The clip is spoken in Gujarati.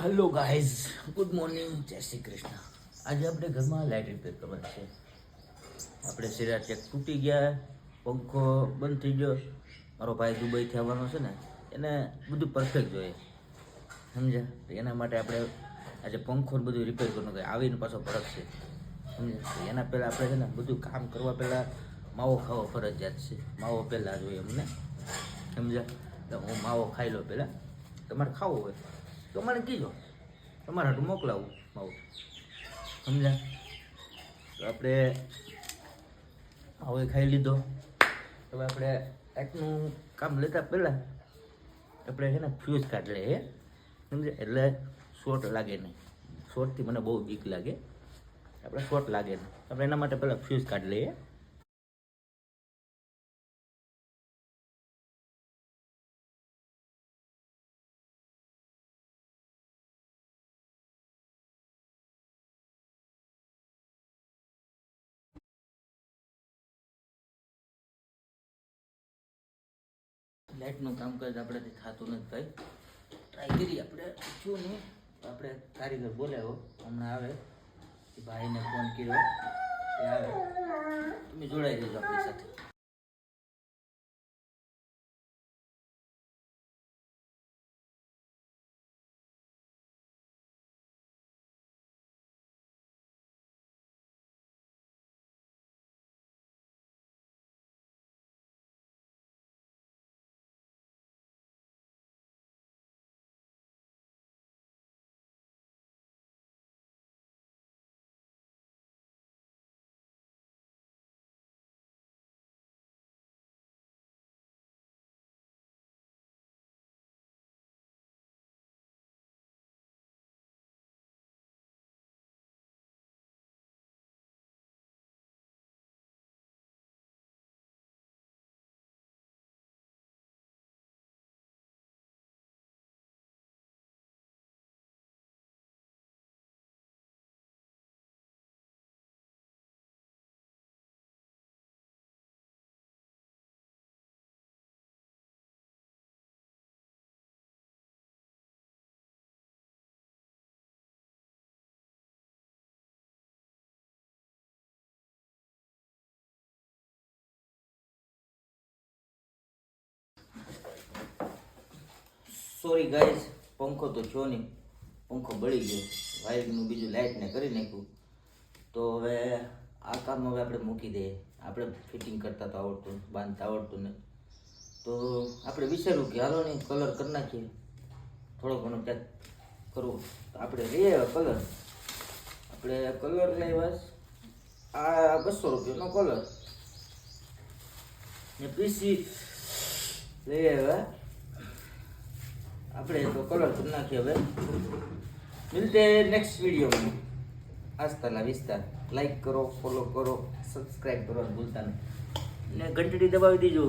હેલો ગાઈઝ, ગુડ મોર્નિંગ, જય શ્રી કૃષ્ણ. આજે આપણે ઘરમાં લાઇટ રિપેર કરવાની છે. આપણે સિરા ચેક તૂટી ગયા, પંખો બંધ થઈ ગયો. મારો ભાઈ દુબઈથી આવવાનો છે ને, એને બધું પરફેક્ટ જોઈએ, સમજ્યા? તો એના માટે આપણે આજે પંખો બધું રિપેર કરવાનું કે આવીને પાછો ફરક છે, સમજ્યા? તો એના પહેલાં આપણે છે ને બધું કામ કરવા પહેલાં માવો ખાવો ફરજિયાત છે. માવો પહેલાં જોઈએ અમને, સમજ્યા? તો હું માવો ખાઈ લો પહેલાં. તમારે ખાવો હોય તો મને કીધો, તમારા હાટું મોકલાવું માવું, સમજ્યા? તો આપણે હવે ખાઈ લીધો. હવે આપણે આજનું કામ લેતા પહેલાં આપણે છે ને ફ્યુઝ કાઢી લઈએ, સમજે? એટલે શોર્ટ લાગે નહીં. શોર્ટથી મને બહુ બીક લાગે, આપણે શોર્ટ લાગે નહીં. આપણે એના માટે પહેલાં ફ્યુઝ કાઢી લઈએ. લાઇટનું કામકાજ આપણાથી થતું નથી ભાઈ. ટ્રાય કરીએ આપણે, શું નહીં. આપણે કારીગર બોલાવ્યો, હમણાં આવે. ભાઈને ફોન કર્યો, એ આવે. તમે જોડાઈ દેજો આપણી સાથે. સોરી ગાઈઝ, પંખો તો છો નહીં, પંખો બળી ગયો. વાયરનું બીજું લાઇટને કરી નાખ્યું. તો હવે આ કામ હવે આપણે મૂકી દઈએ. આપણે ફિટિંગ કરતા તો આવડતું, બાંધતા આવડતું ને. તો આપણે વિચાર્યું કે હાલો ને કલર કરી નાખીએ, થોડો ઘણો ક્યાંક કરવું. તો આપણે લઈએ કલર. આપણે કલર લઈ બસ આ 200 રૂપિયાનો કલર ને પીસી લઈ આવ્યા. આપણે તો કલર કરી નાખીએ. હવે મિલતે નેક્સ્ટ વિડીયોમાં. આસ્થાના વિસ્તાર લાઈક કરો, ફોલો કરો, સબસ્ક્રાઈબ કરવાનું ભૂલતા નહીં ને ઘંટડી દબાવી દીજો.